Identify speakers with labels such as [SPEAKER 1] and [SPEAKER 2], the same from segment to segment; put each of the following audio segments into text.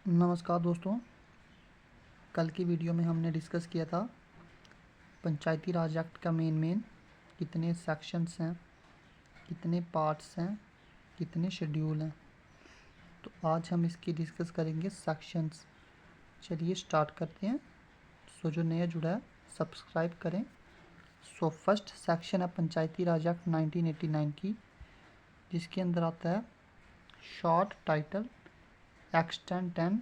[SPEAKER 1] नमस्कार दोस्तों। कल की वीडियो में हमने डिस्कस किया था पंचायती राज एक्ट का मेन कितने सेक्शंस हैं, कितने पार्ट्स हैं, कितने शेड्यूल हैं। तो आज हम इसकी डिस्कस करेंगे सेक्शंस। चलिए स्टार्ट करते हैं। जो नया जुड़ा है सब्सक्राइब करें। फर्स्ट सेक्शन है पंचायती राज एक्ट 1989 की, जिसके अंदर आता है short title, extent and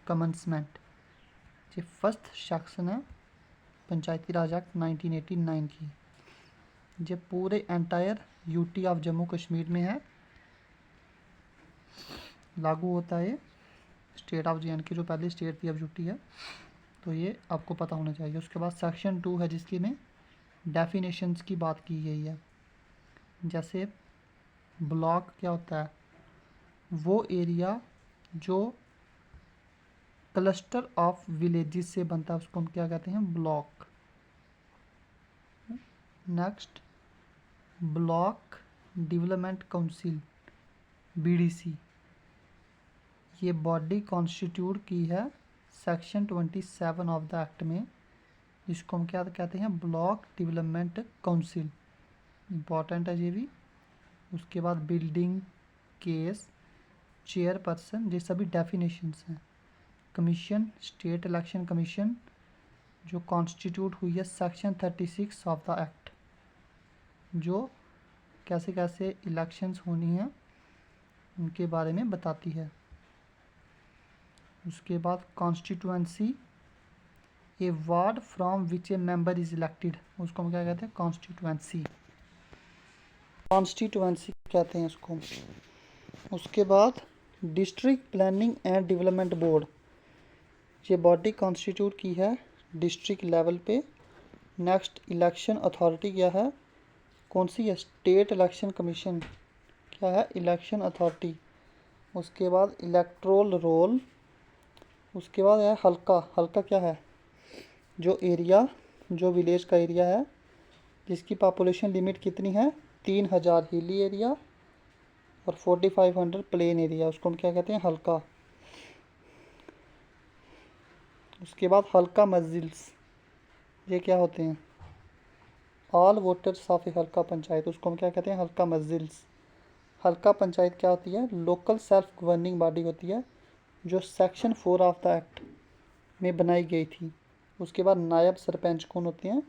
[SPEAKER 1] commencement. ये फर्स्ट सेक्शन है पंचायती राज एक्ट 1989 की। ये पूरे entire UT of Jammu Kashmir में है, लागू होता है। स्टेट ऑफ JNK जो पहले स्टेट थी अब यूटी है, तो ये आपको पता होना चाहिए। उसके बाद सेक्शन 2 है जिसकी में डेफिनेशंस की बात की गई है। जैसे ब्लॉक क्या होता है, वो एरिया जो क्लस्टर ऑफ विलेजेस से बनता है उसको हम क्या कहते हैं, block. Next, block development council BDC, ये बॉडी कॉन्स्टिट्यूट की है सेक्शन 27 ऑफ द एक्ट में, जिसको हम क्या कहते हैं, ब्लॉक डेवलपमेंट काउंसिल। इम्पॉर्टेंट है ये भी। उसके बाद बिल्डिंग केस, चेयरपर्सन, ये सभी डेफिनेशंस हैं। कमीशन, स्टेट इलेक्शन कमीशन जो कॉन्स्टिट्यूट हुई है सेक्शन 36 ऑफ द एक्ट, जो कैसे कैसे इलेक्शंस होनी है उनके बारे में बताती है। उसके बाद constituency, A ward from which A member is elected, उसको हम क्या कहते हैं, कॉन्स्टिट्यूएंसी। कॉन्स्टिट्यूएंसी कहते हैं उसको। उसके बाद district planning and development board, ये बॉडी कॉन्स्टिट्यूट की है डिस्ट्रिक्ट लेवल पे। नेक्स्ट, इलेक्शन अथॉरिटी क्या है, कौन सी है, स्टेट इलेक्शन कमीशन क्या है, इलेक्शन अथॉरिटी। उसके बाद इलेक्ट्रोल रोल। उसके बाद है हल्का। हल्का क्या है, जो एरिया, जो विलेज का एरिया है जिसकी पॉपुलेशन लिमिट कितनी है, 3000 हिली एरिया और 4500 प्लेन एरिया, उसको हम क्या कहते हैं, हल्का। उसके बाद हल्का मस्जिल्स, ये क्या होते हैं, ऑल वोटर्स ऑफ ए हल्का पंचायत, उसको हम क्या कहते हैं, हल्का मस्जिल्स। हल्का पंचायत क्या होती है, लोकल सेल्फ गवर्निंग बॉडी होती है जो सेक्शन 4 ऑफ द एक्ट में बनाई गई थी। उसके बाद नायब सरपंच कौन होते हैं,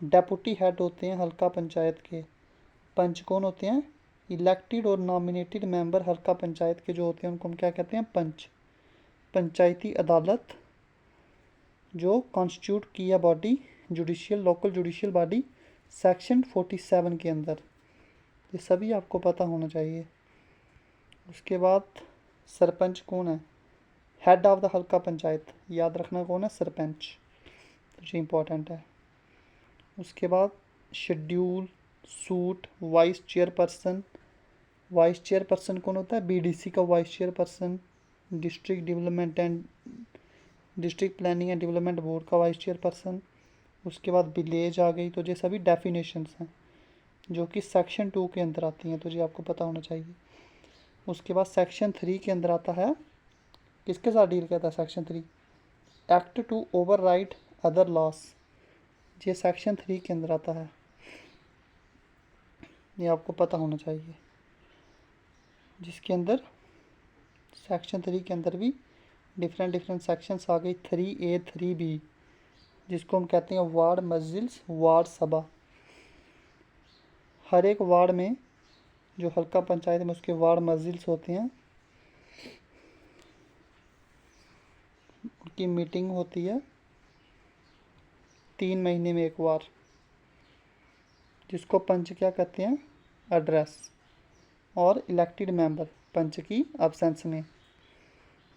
[SPEAKER 1] डेपुटी हेड होते हैं हल्का पंचायत के। पंच कौन होते हैं, इलेक्टेड और नॉमिनेटेड मेंबर हल्का पंचायत के जो होते हैं उनको हम क्या कहते हैं, पंच। पंचायती अदालत जो कॉन्स्टिट्यूट की है body, judicial, local judicial body section 47 के अंदर, ये सभी आपको पता होना चाहिए। उसके बाद सरपंच कौन है, हेड ऑफ द हल्का पंचायत, याद रखना कौन है, सरपंच, तो ये इंपॉर्टेंट है। उसके बाद schedule, suit, vice chairperson. Vice chairperson कौन होता है, BDC का vice chairperson. District development and district planning and development board का वाइस चेयरपर्सन। उसके बाद विलेज आ गई। तो ये सभी डेफिनेशंस हैं जो कि सेक्शन 2 के अंदर आती हैं, तो ये आपको पता होना चाहिए। उसके बाद सेक्शन 3 के अंदर आता है, किसके साथ डील करता है section 3, act to override other laws, ये सेक्शन 3 के अंदर आता है, ये आपको पता होना चाहिए। जिसके अंदर सेक्शन 3 के अंदर भी डिफरेंट सेक्शंस आ गई, 3A 3B, जिसको हम कहते हैं वार्ड मस्जिल्स, वार्ड सभा। हर एक वार्ड में जो हल्का पंचायत में उसके वार्ड मस्जिल्स होते हैं, उनकी मीटिंग होती है 3 महीने में एक बार, जिसको पंच क्या कहते हैं, एड्रेस। और इलेक्टेड मेंबर पंच की एब्सेंस में,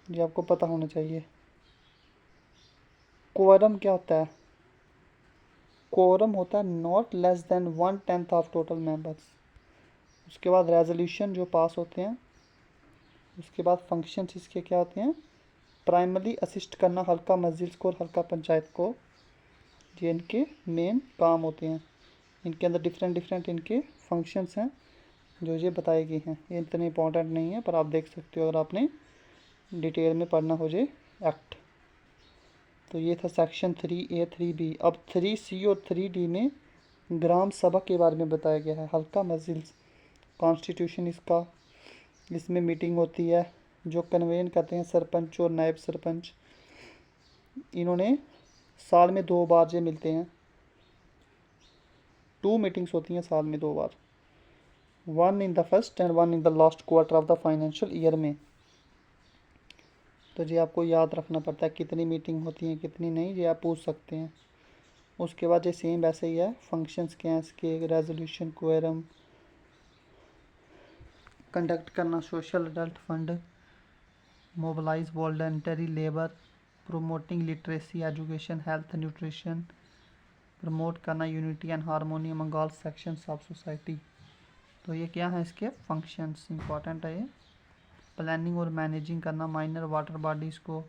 [SPEAKER 1] ये आपको पता होना चाहिए। कोरम क्या होता है, कोरम होता है not less than 1/10 of total members. उसके बाद रेजोल्यूशन जो पास होते हैं। उसके बाद फंक्शंस इसके क्या होते हैं, प्राइमरी असिस्ट करना हल्का मस्जिल्स को और हल्का पंचायत को, ये इनके मेन काम होते हैं। इनके अंदर डिफरेंट इनके फंक्शंस हैं जो ये बताए गए हैं। ये इतने इंपॉर्टेंट नहीं है पर आप देख सकते हो अगर आपने डिटेल में पढ़ना हो जाए एक्ट। तो ये था सेक्शन 3A 3B। अब 3C और 3D में ग्राम सभा के बारे में बताया गया है। हल्का मजिल्स कॉन्स्टिट्यूशन इसका, इसमें मीटिंग होती है, जो कन्वेन करते हैं सरपंच और नायब सरपंच। इन्होंने साल में 2 बार जो मिलते हैं, 2 मीटिंग्स होती हैं साल में 2 बार, 1 in the first and 1 in the last quarter of the financial year में। तो जी आपको याद रखना पड़ता है कितनी मीटिंग होती हैं कितनी नहीं, ये आप पूछ सकते हैं। उसके बाद ये सेम वैसे ही है, फंक्शंस क्या हैं इसके, रेजोल्यूशन, क्वेरम, कंडक्ट करना social adult fund, mobilise voluntary labour, promoting literacy education health nutrition, promote करना unity and harmony among all sections of society. तो ये क्या है इसके फंक्शंस, इंपॉर्टेंट है ये। प्लानिंग और मैनेजिंग करना माइनर वाटर बॉडीज़ को,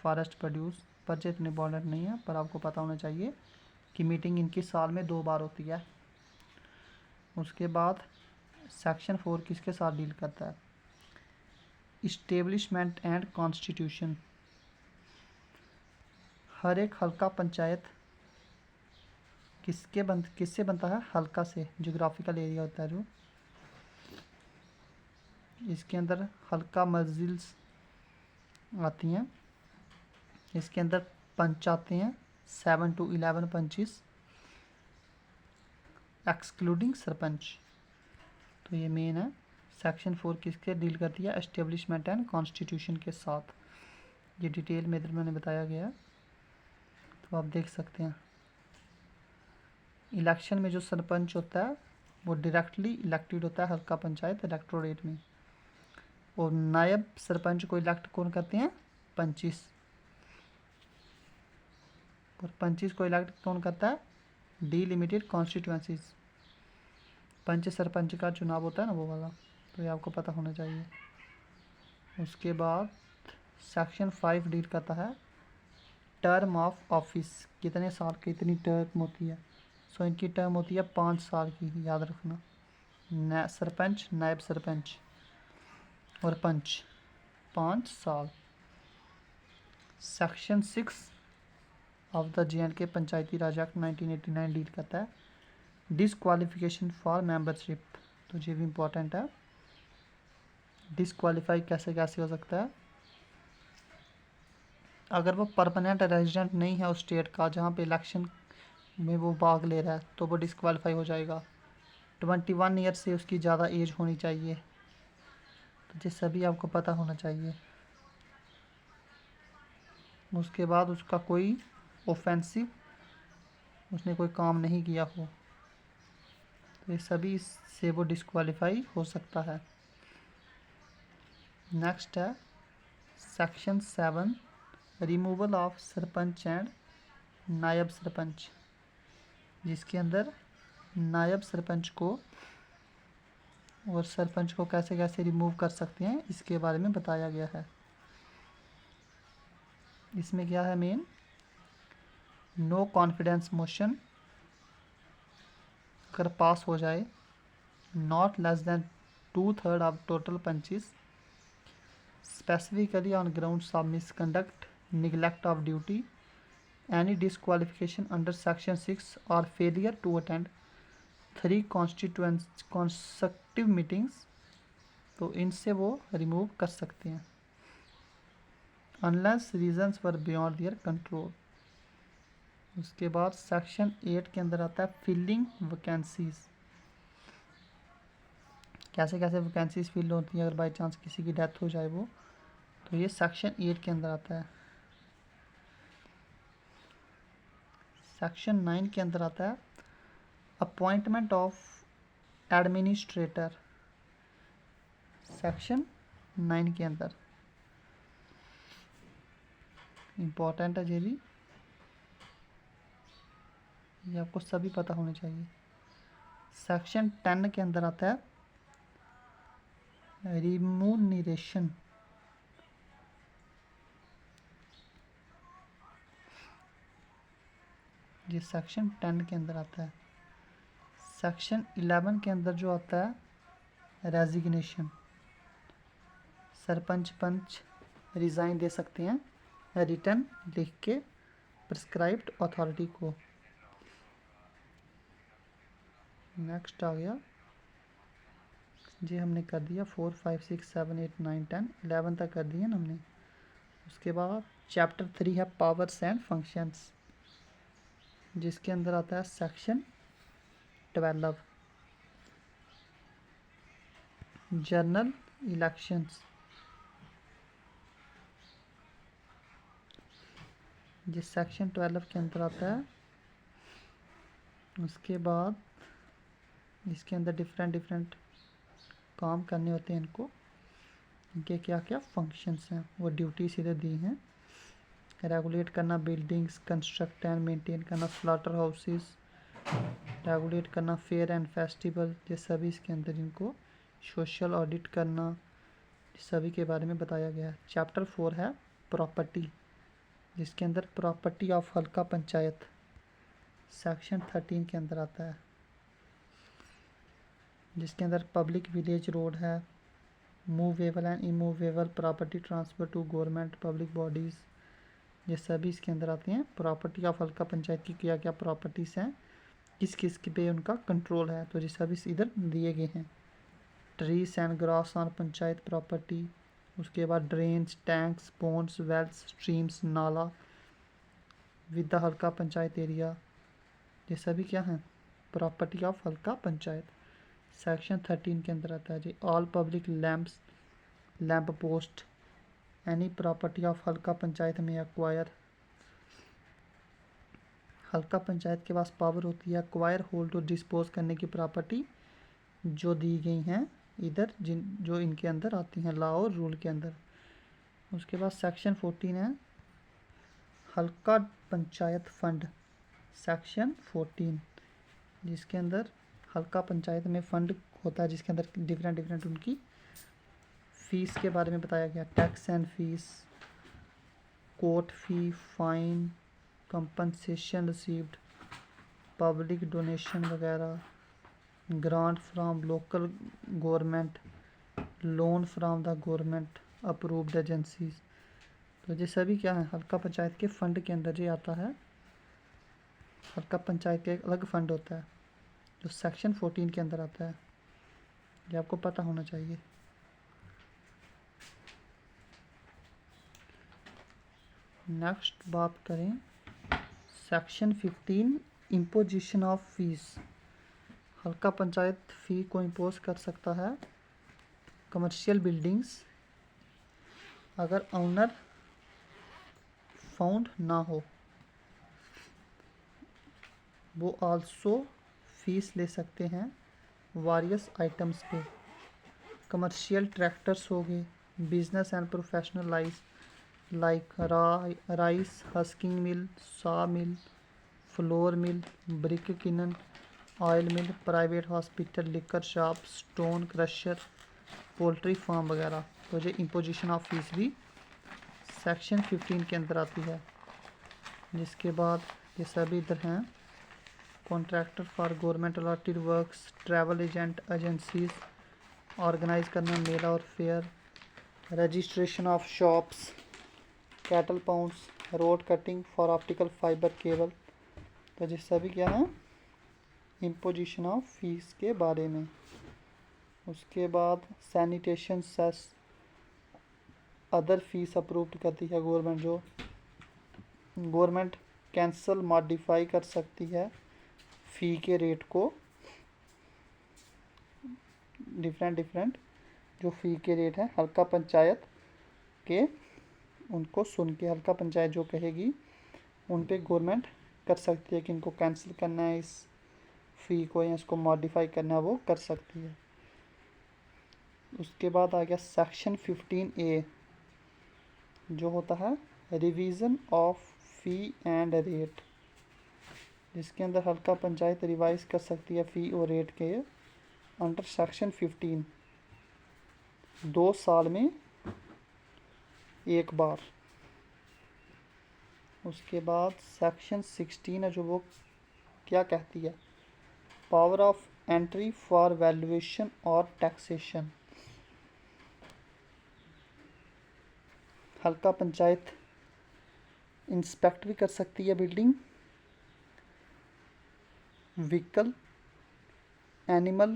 [SPEAKER 1] फॉरेस्ट प्रोड्यूस, पर इतने इंपॉर्टेंट नहीं है, पर आपको पता होना चाहिए कि मीटिंग इनकी साल में 2 बार होती है। उसके बाद सेक्शन 4 किसके साथ डील करता है, इस्टेब्लिशमेंट एंड कॉन्स्टिट्यूशन। हर एक हल्का पंचायत किससे बनता है, हल्का से, जोग्राफिकल एरिया होता है जो। इसके अंदर हल्का मजिल्स आती हैं, इसके अंदर पंच आते हैं 7 to 11 पंचेस एक्सक्लूडिंग सरपंच। तो ये मेन है। सेक्शन 4 किसके डील करती है, एस्टेब्लिशमेंट एंड कॉन्स्टिट्यूशन के साथ। ये डिटेल में इधर मैंने बताया गया है, तो आप देख सकते हैं। इलेक्शन में जो सरपंच होता है वो डायरेक्टली इलेक्टेड होता है हल्का पंचायत इलेक्टोरेट में, और नायब सरपंच को इलेक्ट कौन करते हैं, पंचीस। और पंचीस को इलेक्ट कौन करता है, डीलिमिटेड कॉन्स्टिट्यूएंसीज। पंच सरपंच का चुनाव होता है ना, वो वाला। तो ये आपको पता होना चाहिए। उसके बाद सेक्शन 5 डील करता है टर्म ऑफ ऑफिस, कितने साल की इतनी टर्म होती है। सो इनकी टर्म होती है 5 साल की, याद रखना। सरपंच, नायब सरपंच और पंच 5 साल। Section 6 of the J&K Panchayati Raj act 1989 deal करता है डिसक्वालिफिकेशन फॉर मेंबरशिप। तो ये भी इम्पोर्टेंट है। डिसक्वालीफाई कैसे कैसे हो सकता है, अगर वो परमानेंट रेजिडेंट नहीं है उस स्टेट का जहाँ पे इलेक्शन में वो भाग ले रहा है, तो वो डिसक्वालीफाई हो जाएगा। 21 ईयर से उसकी ज़्यादा एज होनी चाहिए। तो ये सभी आपको पता होना चाहिए। उसके बाद उसका कोई ऑफेंसिव, उसने कोई काम नहीं किया हो, तो ये सभी से वो डिसक्वालीफाई हो सकता है। नेक्स्ट है section 7 removal of sarpanch and नायब सरपंच, जिसके अंदर नायब सरपंच को और सरपंच को कैसे कैसे रिमूव कर सकते हैं इसके बारे में बताया गया है। इसमें क्या है मेन, नो कॉन्फिडेंस मोशन अगर पास हो जाए, not less than 2/3 of total punches, specifically on grounds of misconduct, neglect of duty, any disqualification under section 6 और फेलियर टू अटेंड 3 कॉन्सेक्टिव मीटिंग्स, तो इनसे वो रिमूव कर सकते हैं unless reasons were beyond their control. उसके बाद सेक्शन 8 के अंदर आता है फिलिंग वैकेंसीज। कैसे कैसे वैकेंसीज फिल होती हैं अगर बाई चांस किसी की डेथ हो जाए वो, तो ये सेक्शन 8 के अंदर आता है। सेक्शन 9 के अंदर आता है अपॉइंटमेंट ऑफ एडमिनिस्ट्रेटर। सेक्शन 9 के अंदर इम्पोर्टेंट है ये आपको सभी पता होने चाहिए। सेक्शन 10 के अंदर आता है रिमूनरेशन। ये सेक्शन 10 के अंदर आता है। सेक्शन 11 के अंदर जो आता है रेजिग्नेशन। सरपंच, पंच रिज़ाइन दे सकते हैं रिटर्न लिख के प्रिस्क्राइब्ड अथॉरिटी को। नेक्स्ट आ गया जी, हमने कर दिया 4 5 6 7 8 9 10 11 तक कर दिया ना हमने। उसके बाद चैप्टर 3 है पावर्स एंड फंक्शंस, जिसके अंदर आता है सेक्शन 12 जनरल इलेक्शंस, जिस सेक्शन 12 के अंदर आता है। उसके बाद इसके अंदर डिफरेंट काम करने होते हैं इनको, इनके क्या क्या फंक्शंस हैं वो ड्यूटी सीधे दी हैं। रेगुलेट करना बिल्डिंग्स, कंस्ट्रक्ट एंड मेंटेन करना स्लॉटर हाउसेस, रेगुलेट करना फेयर एंड फेस्टिवल, ये सभी इसके अंदर इनको सोशल ऑडिट करना, सभी के बारे में बताया गया है। चैप्टर 4 है प्रॉपर्टी, जिसके अंदर property of halqa panchayat section 13 के अंदर आता है, जिसके अंदर पब्लिक विलेज रोड है, movable and immovable property transfer to government public bodies, ये सभी इसके अंदर आते हैं। प्रॉपर्टी ऑफ हल्का पंचायत की क्या क्या प्रॉपर्टीज़ हैं, किस किस की पे उनका कंट्रोल है, तो ये सभी इधर दिए गए हैं। Trees and grass on panchayat property, उसके बाद ड्रेन्स, टैंक्स, पोन्ड्स, वेल्स, स्ट्रीम्स, नाला विद द हल्का पंचायत एरिया, ये सभी क्या हैं property of halqa panchayat. Section 13 के अंदर आता है जी all public lamps, lamp post, any property of halqa panchayat में एक्वायर, हल्का पंचायत के पास पावर होती है एक्वायर, होल्ड और डिस्पोज करने की प्रॉपर्टी जो दी गई हैं इधर, जिन जो इनके अंदर आती हैं लॉ और रूल के अंदर। उसके बाद सेक्शन 14 है हल्का पंचायत फंड, सेक्शन 14, जिसके अंदर हल्का पंचायत में फ़ंड होता है, जिसके अंदर डिफरेंट उनकी फ़ीस के बारे में बताया गया। Tax and fees, court fee, fine, compensation received, public donation वगैरह, grant from local government, loan from the government approved agencies, तो ये सभी क्या है हल्का पंचायत के फ़ंड के अंदर ये आता है। हल्का पंचायत का एक अलग फ़ंड होता है जो सेक्शन 14 के अंदर आता है, ये आपको पता होना चाहिए। नेक्स्ट बात करें सेक्शन 15 इम्पोजिशन ऑफ फीस, हल्का पंचायत फ़ी को इम्पोज कर सकता है कमर्शियल बिल्डिंग्स अगर ओनर फाउंड ना हो, वो आल्सो फीस ले सकते हैं वारियस आइटम्स पे। कमर्शियल ट्रैक्टर्स हो गए, business and professional like rice husking mill, saw mill, flour mill, brick kiln, oil mill, private hospital, liquor shop, stone crusher, poultry farm वगैरह, तो ये इम्पोजिशन ऑफ फीस भी सेक्शन 15 के अंदर आती है। जिसके बाद ये सभी इधर हैं contractor for government allotted works, travel agent agencies, organize करना मेला और fair, registration of shops, cattle pounds, road cutting for optical fibre cable, तो ये सभी क्या है इम्पोजिशन ऑफ फीस के बारे में। उसके बाद sanitation cess, other fees approved करती है गवर्नमेंट, जो गवर्नमेंट कैंसल मॉडिफाई कर सकती है फ़ी के रेट को, डिफरेंट जो फ़ी के रेट हैं हल्का पंचायत के, उनको सुन के हल्का पंचायत जो कहेगी उन पे गवर्नमेंट कर सकती है कि इनको कैंसिल करना है इस फ़ी को या इसको मॉडिफाई करना है, वो कर सकती है। उसके बाद आ गया सेक्शन 15A जो होता है revision of fee and rate, जिसके अंदर हल्का पंचायत रिवाइज कर सकती है फ़ी और रेट के अंडर सेक्शन 15 2 साल में एक बार। उसके बाद सेक्शन 16 है जो वो क्या कहती है power of entry for valuation और टैक्सेशन, हल्का पंचायत इंस्पेक्ट भी कर सकती है बिल्डिंग, व्हीकल, एनिमल,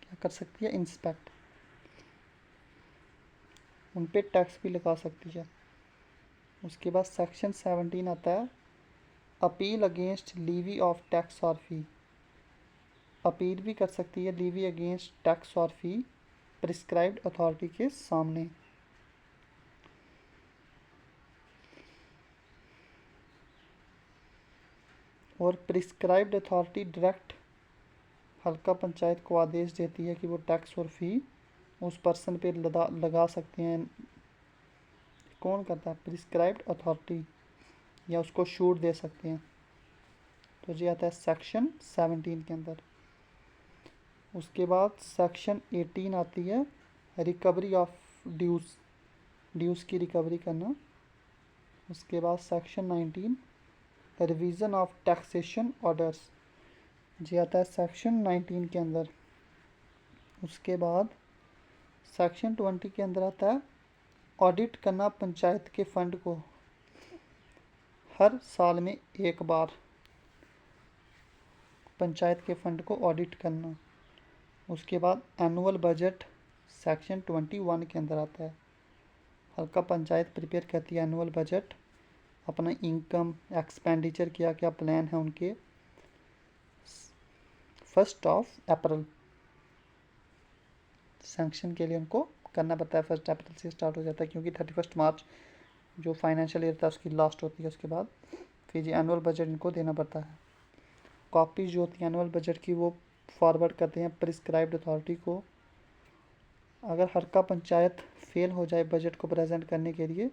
[SPEAKER 1] क्या कर सकती है, इंस्पेक्ट। उन पे टैक्स भी लगा सकती है। उसके बाद सेक्शन 17 आता है, अपील अगेंस्ट लीवी ऑफ टैक्स और फी। अपील भी कर सकती है लीवी अगेंस्ट टैक्स और फी प्रिस्क्राइब्ड अथॉरिटी के सामने। और प्रिस्क्राइब्ड अथॉरिटी डायरेक्ट हल्का पंचायत को आदेश देती है कि वो टैक्स और फी उस पर्सन पे लगा सकते हैं। कौन करता है, प्रिस्क्राइब्ड अथॉरिटी, या उसको छूट दे सकते हैं। तो ये आता है सेक्शन 17 के अंदर। उसके बाद सेक्शन 18 आती है, रिकवरी ऑफ ड्यूज, ड्यूज की रिकवरी करना। उसके बाद section 19, revision of taxation orders, ये आता है सेक्शन 19 के अंदर। उसके बाद सेक्शन 20 के अंदर आता है, ऑडिट करना पंचायत के फंड को हर साल में एक बार, पंचायत के फंड को ऑडिट करना। उसके बाद एनुअल बजट सेक्शन 21 के अंदर आता है। हल्का पंचायत प्रिपेयर करती है एनुअल बजट, अपना इनकम एक्सपेंडिचर क्या क्या प्लान है उनके 1 अप्रैल सैंक्शन के लिए उनको करना पड़ता है। 1 अप्रैल से स्टार्ट हो जाता है, क्योंकि 31 मार्च जो फाइनेंशियल ईयर था उसकी लास्ट होती है। उसके बाद फिर ये एनुअल बजट इनको देना पड़ता है। कॉपीज जो होती है एनुअल बजट की वो फॉरवर्ड करते हैं प्रिस्क्राइब्ड अथॉरिटी को। अगर हल्का पंचायत फेल हो जाए बजट को प्रेजेंट करने के लिए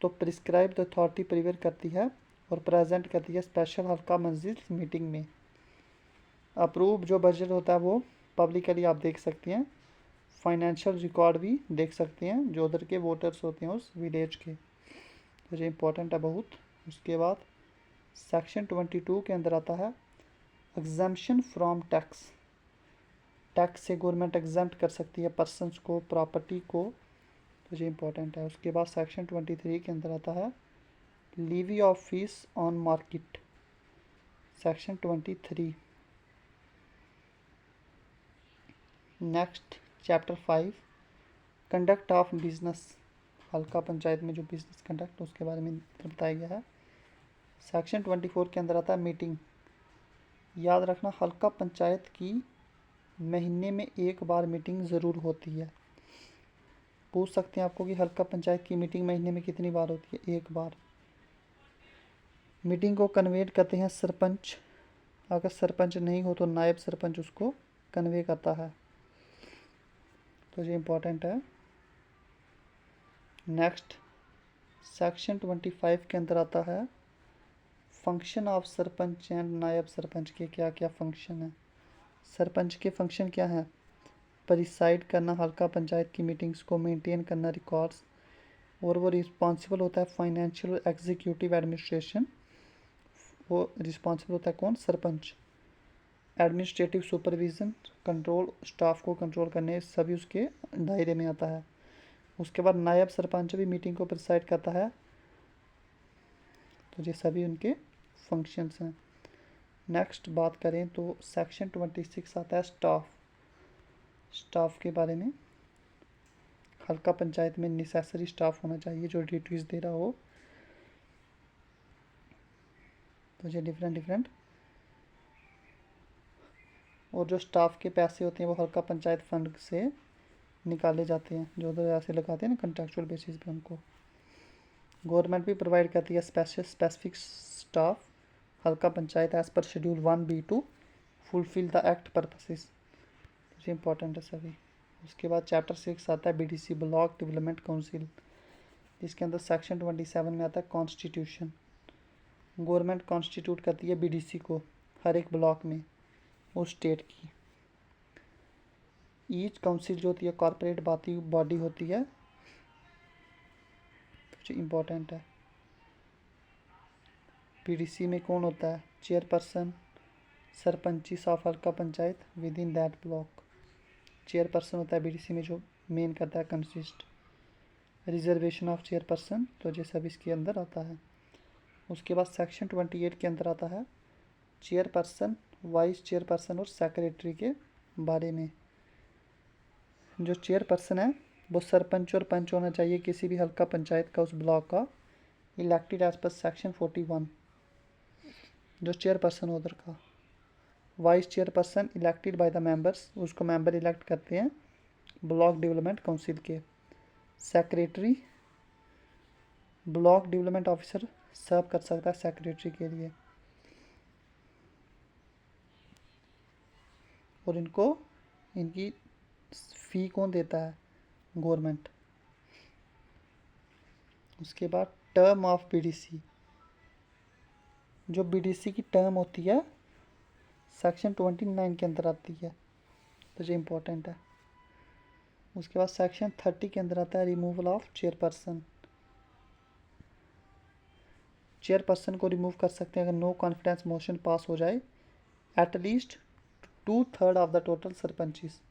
[SPEAKER 1] तो प्रिस्क्राइब्ड अथॉरिटी प्रिपेयर करती है और प्रेजेंट करती है स्पेशल हल्का मंजिल मीटिंग में। अप्रूव जो बजट होता है वो पब्लिकली आप देख सकते हैं, फाइनेंशियल रिकॉर्ड भी देख सकते हैं जो उधर के वोटर्स होते हैं उस विलेज के। तो ये इंपॉर्टेंट है बहुत। उसके बाद सेक्शन 22 के अंदर आता है, एग्जम्पशन फ्रॉम टैक्स, टैक्स से गवर्नमेंट एग्जाम्प्ट कर सकती है पर्सनस को, प्रॉपर्टी को। तो ये इंपॉर्टेंट है। उसके बाद सेक्शन 23 के अंदर आता है, levy of fees on market, section 23। Next chapter 5, conduct of business, halqa panchayat में जो बिजनेस कंडक्ट उसके बारे में बताया गया है। सेक्शन 24 के अंदर आता है मीटिंग। याद रखना हल्का पंचायत की महीने में एक बार मीटिंग ज़रूर होती है। पूछ सकते हैं आपको कि हल्का पंचायत की मीटिंग महीने में कितनी बार होती है, एक बार। मीटिंग को कन्वेट करते हैं सरपंच, अगर सरपंच नहीं हो तो नायब सरपंच उसको कन्वे करता है। तो ये इंपॉर्टेंट है। नेक्स्ट सेक्शन 25 के अंदर आता है, फंक्शन ऑफ सरपंच एंड नायब सरपंच के क्या क्या फंक्शन हैं। सरपंच के फंक्शन क्या हैं, प्रिसाइड करना हल्का पंचायत की मीटिंग्स को, मेंटेन करना रिकॉर्ड्स, और वो रिस्पॉन्सिबल होता है फाइनेंशियल एग्जीक्यूटिव एडमिनिस्ट्रेशन। वो रिस्पॉन्सिबल होता है कौन, sarpanch. Administrative supervision, control, staff को कंट्रोल करने, सभी उसके दायरे में आता है। उसके बाद नायब सरपंच भी मीटिंग को प्रिसाइड करता है। तो ये सभी उनके फंक्शंस हैं। नेक्स्ट बात करें तो सेक्शन 26 आता है, स्टाफ, स्टाफ के बारे में। हल्का पंचायत में नेसेसरी स्टाफ होना चाहिए जो ड्यूटीज़ दे रहा हो। तो ये डिफरेंट और जो स्टाफ के पैसे होते हैं वो हल्का पंचायत फंड से निकाले जाते हैं, जो उधर ऐसे लगाते हैं ना कंट्रेक्चुअल बेसिस पे उनको। गवर्नमेंट भी प्रोवाइड करती है स्पेसिफिक स्टाफ हल्का panchayat as per schedule 1B to fulfil the act purposes. ये इंपॉर्टेंट है सभी। उसके बाद चैप्टर 6 आता है, BDC, ब्लॉक डेवलपमेंट काउंसिल, जिसके अंदर सेक्शन 27 में आता है कॉन्स्टिट्यूशन। गवर्नमेंट कॉन्स्टिट्यूट करती है BDC को हर एक ब्लॉक में उस स्टेट की। ईच काउंसिल जो होती है कॉरपोरेट बॉडी होती है, जो इम्पोर्टेंट है। BDC में कौन होता है, chairperson, सरपंची of halqa panchayat with in that block. Chairperson होता है BDC में जो मेन करता है कंसिस्ट। रिजर्वेशन ऑफ चेयरपर्सन, तो ये सब इसके अंदर आता है। उसके बाद सेक्शन 28 के अंदर आता है चेयरपर्सन, वाइस चेयरपर्सन और सेक्रेटरी के बारे में। जो चेयरपर्सन है वो सरपंच और पंच होना चाहिए किसी भी हल्का पंचायत का, उस ब्लॉक का, इलेक्टेड एज पर सेक्शन 41, जो चेयरपर्सन उधर का। Vice chairperson elected by the members, उसको मेंबर इलेक्ट करते हैं ब्लॉक डेवलपमेंट काउंसिल के। सेक्रेटरी ब्लॉक डेवलपमेंट ऑफिसर सर्व कर सकता है सेक्रेटरी के लिए, और इनकी फ़ी कौन देता है? गवर्नमेंट। उसके बाद टर्म ऑफ बीडीसी, जो बीडीसी की टर्म होती है सेक्शन 29 के अंदर आती है, तो ये इम्पोर्टेंट है। उसके बाद सेक्शन 30 के अंदर आता है रिमूवल ऑफ चेयरपर्सन। चेयरपर्सन को रिमूव कर सकते हैं अगर नो कॉन्फिडेंस मोशन पास हो जाए, at least 2/3 of the total sarpanches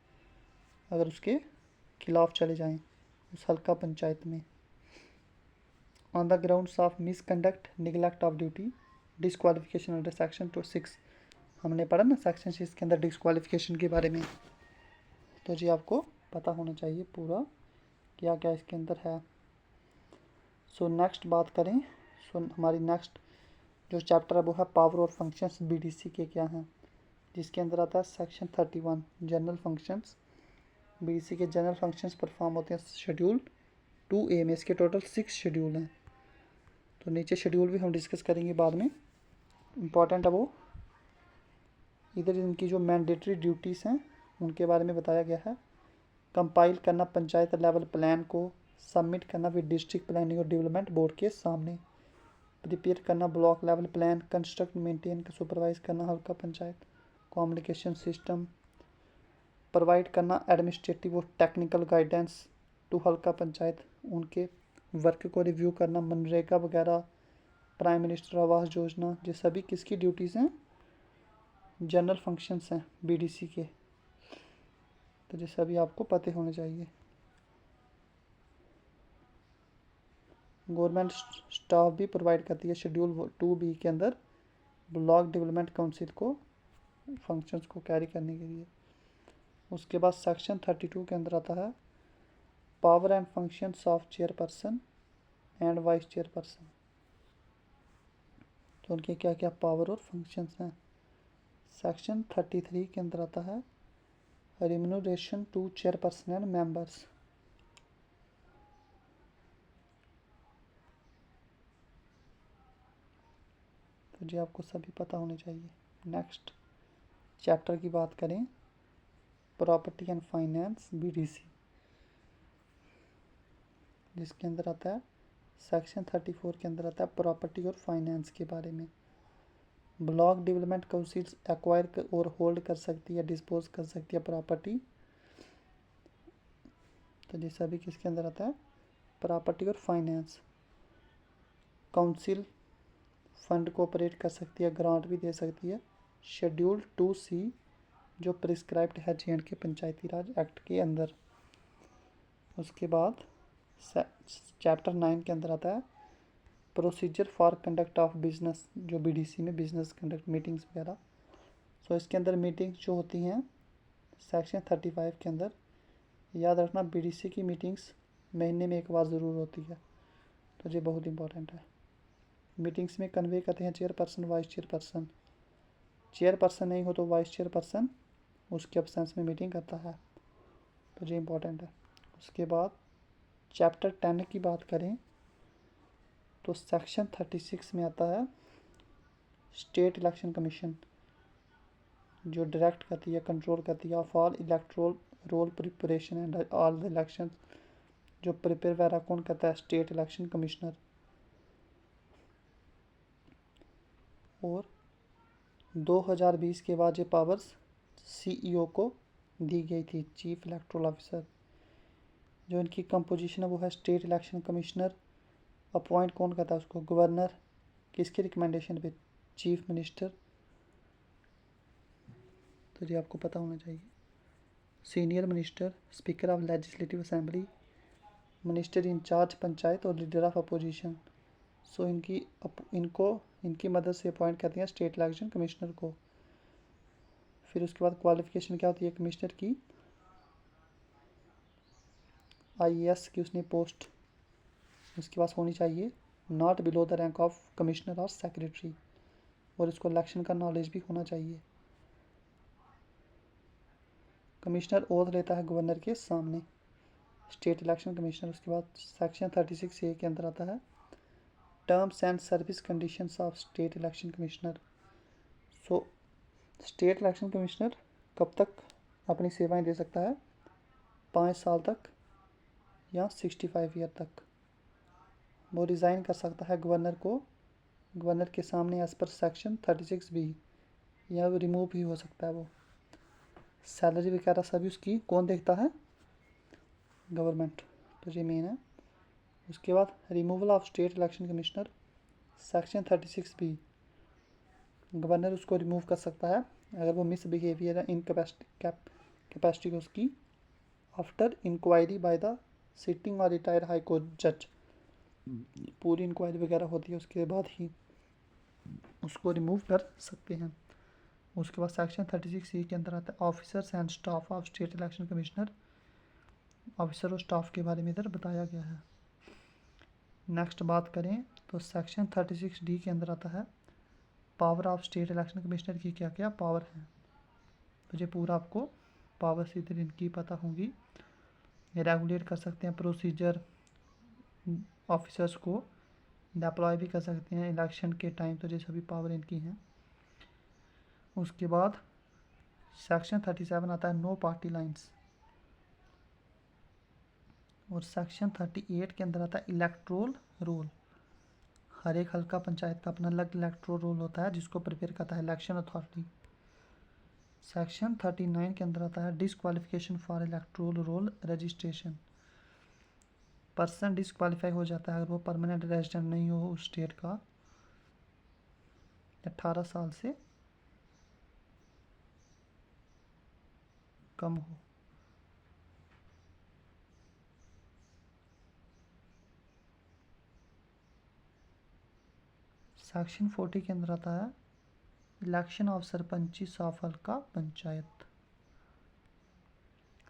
[SPEAKER 1] अगर उसके खिलाफ चले जाएं उस हल्का पंचायत में। On the grounds of misconduct, neglect of duty, disqualification under section 6, हमने पढ़ा ना सेक्शन 6 के अंदर डिस्क्वालिफिकेशन के बारे में, तो जी आपको पता होना चाहिए पूरा क्या क्या इसके अंदर है। सो नेक्स्ट बात करें, हमारी नेक्स्ट जो चैप्टर है वो है पावर और फंक्शंस बीडीसी के क्या हैं, जिसके अंदर आता है सेक्शन 31 जनरल फंक्शंस। बीडीसी के जनरल फंक्शंस परफॉर्म होते हैं शेड्यूल 2A में, इसके टोटल 6 शेड्यूल हैं, तो नीचे शेड्यूल भी हम डिस्कस करेंगे बाद में, इम्पॉर्टेंट है वो। इधर इनकी जो मैंडेटरी ड्यूटीज़ हैं उनके बारे में बताया गया है। कंपाइल करना पंचायत लेवल प्लान को, सबमिट करना विद डिस्ट्रिक्ट प्लानिंग और डेवलपमेंट बोर्ड के सामने, प्रिपेयर करना block level plan, construct maintain supervise करना हल्का पंचायत, कम्युनिकेशन सिस्टम, प्रोवाइड करना एडमिनिस्ट्रेटिव और टेक्निकल गाइडेंस टू हल्का पंचायत, उनके वर्क को रिव्यू करना, मनरेगा वगैरह, प्राइम मिनिस्टर आवास योजना, ये सभी किसकी ड्यूटीज़ हैं? जनरल फंक्शंस हैं बीडीसी के, तो ये सभी आपको पते होने चाहिए। गवर्नमेंट स्टाफ भी प्रोवाइड करती है शेड्यूल 2B के अंदर ब्लॉक डेवलपमेंट काउंसिल को फंक्शंस को कैरी करने के लिए। उसके बाद सेक्शन 32 के अंदर आता है power and functions of chairperson and vice chairperson, तो उनके क्या क्या पावर और फंक्शंस हैं। सेक्शन 33 के अंदर आता है remuneration to chairperson and members, तो जी आपको सभी पता होने चाहिए। नेक्स्ट चैप्टर की बात करें, प्रॉपर्टी एंड फाइनेंस बीडीसी, जिसके अंदर आता है सेक्शन 34 के अंदर आता है प्रॉपर्टी और फाइनेंस के बारे में। ब्लॉक डेवलपमेंट काउंसिल एक्वायर और होल्ड कर सकती है, डिस्पोज कर सकती है प्रॉपर्टी, तो ये सभी किसके अंदर आता है? प्रॉपर्टी और फाइनेंस। काउंसिल फंड को ऑपरेट कर सकती है, ग्रांट भी दे सकती है, शेड्यूल 2C जो प्रिस्क्राइब्ड है J&K पंचायती राज एक्ट के अंदर। उसके बाद चैप्टर 9 के अंदर आता है procedure for conduct of business, जो बीडीसी में बिजनेस कंडक्ट मीटिंग्स वगैरह, सो इसके अंदर मीटिंग्स जो होती हैं सेक्शन 35 के अंदर, याद रखना बीडीसी की मीटिंग्स महीने में एक बार ज़रूर होती है, तो ये बहुत इंपॉर्टेंट है। मीटिंग्स में कन्वे करते हैं चेयरपर्सन वाइस चेयरपर्सन, चेयरपर्सन नहीं हो तो वाइस चेयरपर्सन उसके एब्सेंस में मीटिंग करता है, तो ये इंपॉर्टेंट है। उसके बाद चैप्टर 10 की बात करें तो सेक्शन 36 में आता है स्टेट इलेक्शन कमीशन, जो डायरेक्ट करती है, कंट्रोल करती है of all electoral roll preparation and all the election, जो प्रिपेयर वगैरह कौन करता है? State election commissioner. और 2020 के बाद ये पावर्स CEO को दी गई थी, चीफ इलेक्टोरल ऑफिसर। जो इनकी कंपोजिशन है वो है स्टेट इलेक्शन कमिश्नर, अपॉइंट कौन करता है उसको? गवर्नर, किसकी रिकमेंडेशन पे? चीफ मिनिस्टर, तो ये आपको पता होना चाहिए। Senior minister, speaker of legislative assembly, minister incharge panchayat और लीडर ऑफ अपोजिशन। सो इनकी मदद से अपॉइंट करते हैं स्टेट इलेक्शन कमिश्नर को। फिर उसके बाद क्वालिफिकेशन क्या होती है कमिश्नर की, IAS की उसने पोस्ट उसके पास होनी चाहिए, not below the rank of commissioner और सेक्रेटरी, और इसको इलेक्शन का नॉलेज भी होना चाहिए। कमिश्नर ओथ लेता है गवर्नर के सामने, स्टेट इलेक्शन कमिश्नर। उसके बाद सेक्शन 36A के अंदर आता है terms and service conditions of state election commissioner. So state election commissioner कब तक अपनी सेवाएं दे सकता है, 5 साल तक या 65 ईयर तक। वो रिज़ाइन कर सकता है गवर्नर के सामने एज पर सेक्शन 36B, या वो रिमूव भी हो सकता है। वो सैलरी वगैरह सभी उसकी कौन देखता है, गवर्नमेंट। तो ये मेन है। उसके बाद removal of state election commissioner, section 36B, governor उसको रिमूव कर सकता है अगर वो मिस बिहेवियर है, कैपेसिटी उसकी, after inquiry by the sitting और रिटायर्ड हाई कोर्ट जज। पूरी इंक्वायरी वगैरह होती है उसके बाद ही उसको रिमूव कर सकते हैं। उसके बाद सेक्शन 36C के अंदर आता है officers and staff of state election commissioner. Officer और स्टाफ के बारे में इधर बताया गया है। नेक्स्ट बात करें तो सेक्शन 36D के अंदर आता है power of state election commissioner की क्या क्या पावर है। तो ये पूरा आपको पावर से इधर इनकी पता होंगी। रेगुलेट कर सकते हैं प्रोसीजर, ऑफिसर्स को डिप्लॉय भी कर सकते हैं इलेक्शन के टाइम। तो ये सभी पावर इनकी हैं। उसके बाद सेक्शन 37 आता है नो पार्टी लाइंस, और सेक्शन 38 के अंदर आता है इलेक्ट्रोल रोल। हर एक हल्का पंचायत का अपना अलग इलेक्ट्रोल रोल होता है जिसको प्रिपेयर करता है इलेक्शन अथॉरिटी। सेक्शन 39 के अंदर आता है disqualification for electoral roll registration. Person disqualify हो जाता है अगर वो परमानेंट रेजिडेंट नहीं हो उस स्टेट का, 18 साल से कम हो। सेक्शन 40 के अंदर आता है election of सरपंची of halqa panchayat.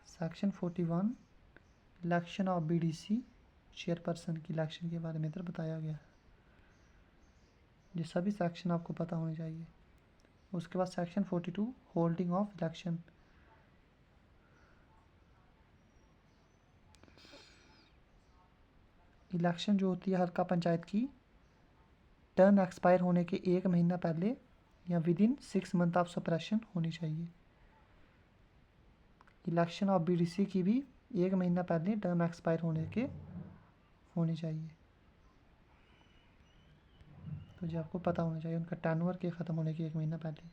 [SPEAKER 1] Section 41 election of BDC chairperson की इलेक्शन के बारे में इधर बताया गया है। ये सभी सेक्शन आपको पता होने चाहिए। उसके बाद section 42 holding of election. Election जो होती है हल्का पंचायत की, टर्म एक्सपायर होने के 1 महीना पहले या with in 6 month of suppression होनी चाहिए। इलेक्शन ऑफ BDC की भी 1 महीना पहले टर्म एक्सपायर होने के होनी चाहिए। तो जो आपको पता होना चाहिए उनका टर्नओवर के ख़त्म होने के 1 महीना पहले।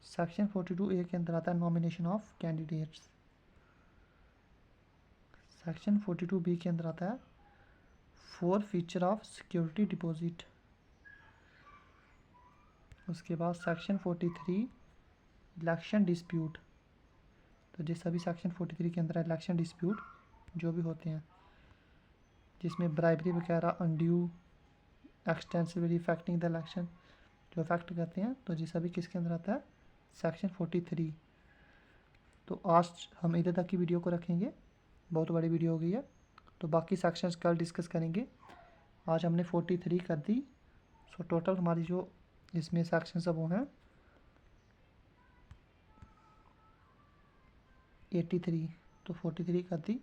[SPEAKER 1] सेक्शन 42A के अंदर आता है nomination of candidates. Section 42B के अंदर आता है four feature of security deposit. उसके बाद सेक्शन 43 इलेक्शन डिस्प्यूट। तो ये सभी सेक्शन 43 के अंदर इलेक्शन डिस्प्यूट जो भी होते हैं जिसमें ब्राइबरी वगैरह, undue, extensively affecting the election जो इफेक्ट करते हैं, तो ये सभी किसके अंदर आता है, सेक्शन 43। तो आज हम इधर तक की वीडियो को रखेंगे, बहुत बड़ी वीडियो हो गई है। तो बाकी सेक्शंस कल डिस्कस करेंगे। आज हमने 43 कर दी। सो टोटल हमारी जो इसमें सेक्शन सब वो हैं 83। तो 43 कर दी,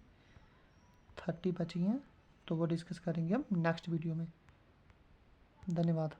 [SPEAKER 1] 30 बची हैं, तो वो डिस्कस करेंगे हम नेक्स्ट वीडियो में। धन्यवाद।